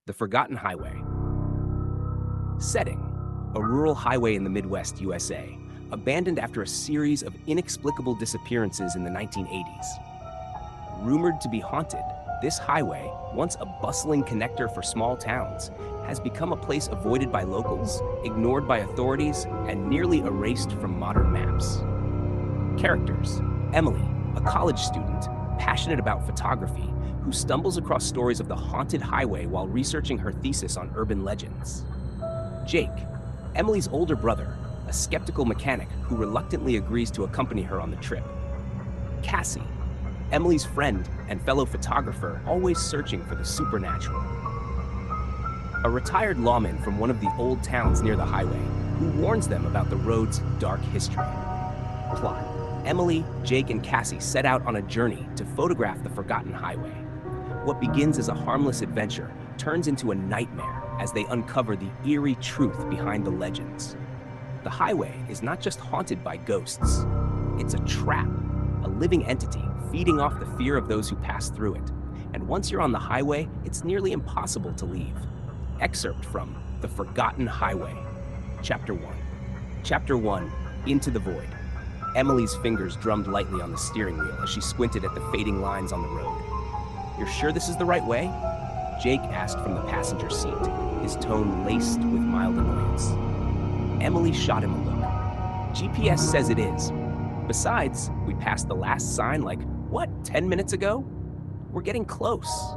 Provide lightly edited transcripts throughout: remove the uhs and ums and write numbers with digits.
The Forgotten Highway. Setting: a rural highway in the Midwest, USA, abandoned after a series of inexplicable disappearances in the 1980s. Rumored to be haunted, this highway, once a bustling connector for small towns, has become a place avoided by locals, ignored by authorities, and nearly erased from modern maps. Characters: Emily, a college student, passionate about photography, who stumbles across stories of the haunted highway while researching her thesis on urban legends. Jake, Emily's older brother, a skeptical mechanic who reluctantly agrees to accompany her on the trip. Cassie, Emily's friend and fellow photographer, always searching for the supernatural. A retired lawman from one of the old towns near the highway, who warns them about the road's dark history. Plot: Emily, Jake, and Cassie set out on a journey to photograph the Forgotten Highway. What begins as a harmless adventure turns into a nightmare as they uncover the eerie truth behind the legends. The highway is not just haunted by ghosts. It's a trap, a living entity feeding off the fear of those who pass through it. And once you're on the highway, it's nearly impossible to leave. Excerpt from The Forgotten Highway. Chapter 1. Chapter 1, Into the Void. Emily's fingers drummed lightly on the steering wheel as she squinted at the fading lines on the road. "You're sure this is the right way?" Jake asked from the passenger seat, his tone laced with mild annoyance. Emily shot him a look. "GPS says it is. Besides, we passed the last sign like, 10 minutes ago? We're getting close."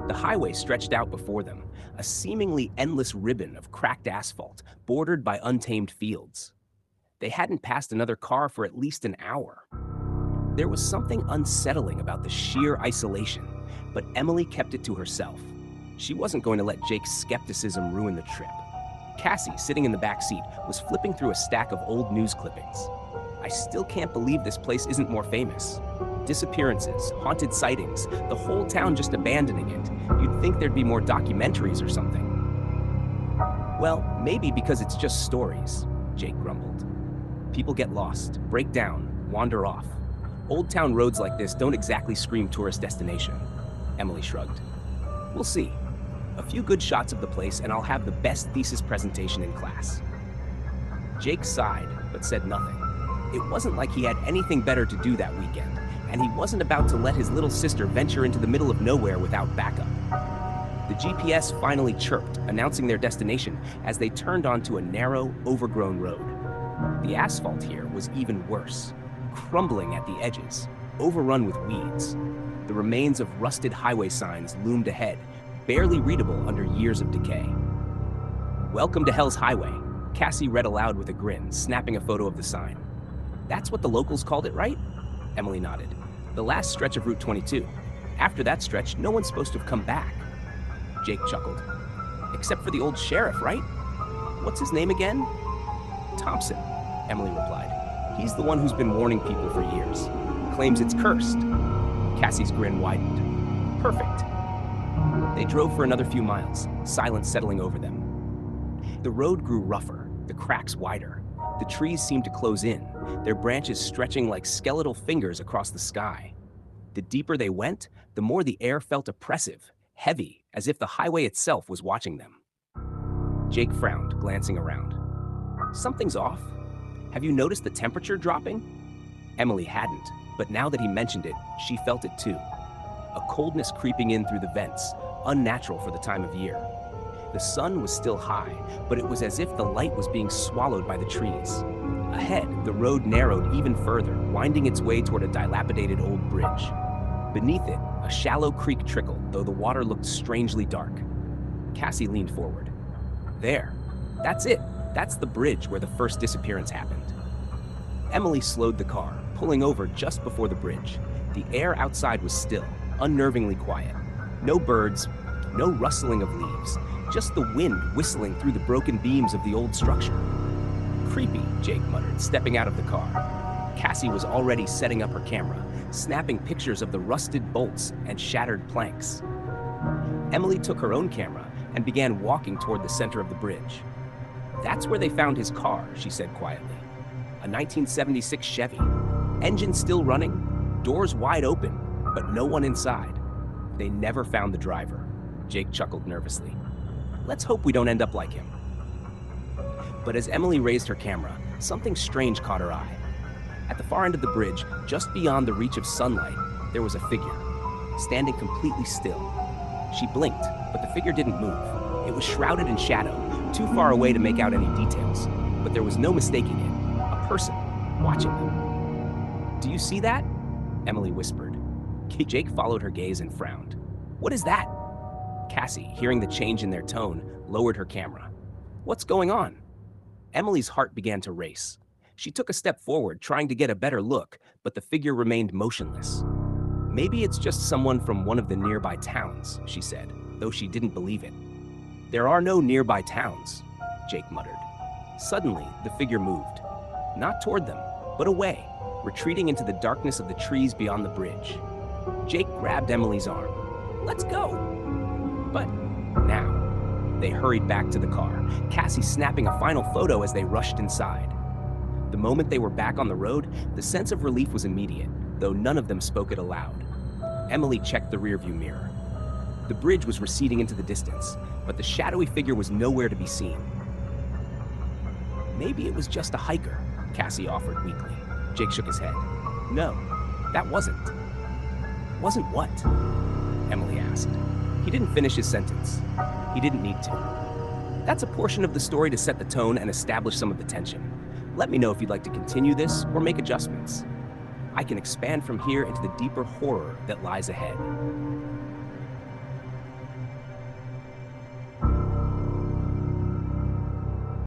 The highway stretched out before them, a seemingly endless ribbon of cracked asphalt bordered by untamed fields. They hadn't passed another car for at least an hour. There was something unsettling about the sheer isolation, but Emily kept it to herself. She wasn't going to let Jake's skepticism ruin the trip. Cassie, sitting in the back seat, was flipping through a stack of old news clippings. "I still can't believe this place isn't more famous. Disappearances, haunted sightings, the whole town just abandoning it. You'd think there'd be more documentaries or something." "Well, maybe because it's just stories," Jake grumbled. "People get lost, break down, wander off. Old town roads like this don't exactly scream tourist destination." Emily shrugged. "We'll see. A few good shots of the place and I'll have the best thesis presentation in class." Jake sighed, but said nothing. It wasn't like he had anything better to do that weekend, and he wasn't about to let his little sister venture into the middle of nowhere without backup. The GPS finally chirped, announcing their destination as they turned onto a narrow, overgrown road. The asphalt here was even worse, crumbling at the edges, overrun with weeds. The remains of rusted highway signs loomed ahead, barely readable under years of decay. "Welcome to Hell's Highway," Cassie read aloud with a grin, snapping a photo of the sign. "That's what the locals called it, right?" Emily nodded. "The last stretch of Route 22. After that stretch, no one's supposed to have come back." Jake chuckled. "Except for the old sheriff, right? What's his name again?" "Thompson," Emily replied. "He's the one who's been warning people for years. Claims it's cursed." Cassie's grin widened. "Perfect." They drove for another few miles, silence settling over them. The road grew rougher, the cracks wider. The trees seemed to close in, their branches stretching like skeletal fingers across the sky. The deeper they went, the more the air felt oppressive, heavy, as if the highway itself was watching them. Jake frowned, glancing around. "Something's off. Have you noticed the temperature dropping?" Emily hadn't, but now that he mentioned it, she felt it too. A coldness creeping in through the vents, unnatural for the time of year. The sun was still high, but it was as if the light was being swallowed by the trees. Ahead, the road narrowed even further, winding its way toward a dilapidated old bridge. Beneath it, a shallow creek trickled, though the water looked strangely dark. Cassie leaned forward. "There. That's it. That's the bridge where the first disappearance happened." Emily slowed the car, pulling over just before the bridge. The air outside was still, unnervingly quiet. No birds, no rustling of leaves, just the wind whistling through the broken beams of the old structure. "Creepy," Jake muttered, stepping out of the car. Cassie was already setting up her camera, snapping pictures of the rusted bolts and shattered planks. Emily took her own camera and began walking toward the center of the bridge. "That's where they found his car," she said quietly. "A 1976 Chevy. Engine still running, doors wide open, but no one inside. They never found the driver." Jake chuckled nervously. Let's hope we don't end up like him. But as Emily raised her camera, something strange caught her eye. At the far end of the bridge, just beyond the reach of sunlight, there was a figure, standing completely still. She blinked, but the figure didn't move. It was shrouded in shadow, too far away to make out any details, but there was no mistaking it. A person watching them. Do you see that? Emily whispered. Jake followed her gaze and frowned. What is that? Cassie, hearing the change in their tone, lowered her camera. What's going on? Emily's heart began to race. She took a step forward, trying to get a better look, but the figure remained motionless. Maybe it's just someone from one of the nearby towns, she said, though she didn't believe it. There are no nearby towns, Jake muttered. Suddenly, the figure moved. Not toward them, but away, retreating into the darkness of the trees beyond the bridge. Jake grabbed Emily's arm. Let's go! But now, they hurried back to the car, Cassie snapping a final photo as they rushed inside. The moment they were back on the road, the sense of relief was immediate, though none of them spoke it aloud. Emily checked the rearview mirror. The bridge was receding into the distance, but the shadowy figure was nowhere to be seen. Maybe it was just a hiker, Cassie offered weakly. Jake shook his head. No, that wasn't. Wasn't what? Emily asked. He didn't finish his sentence. He didn't need to. That's a portion of the story to set the tone and establish some of the tension. Let me know if you'd like to continue this or make adjustments. I can expand from here into the deeper horror that lies ahead.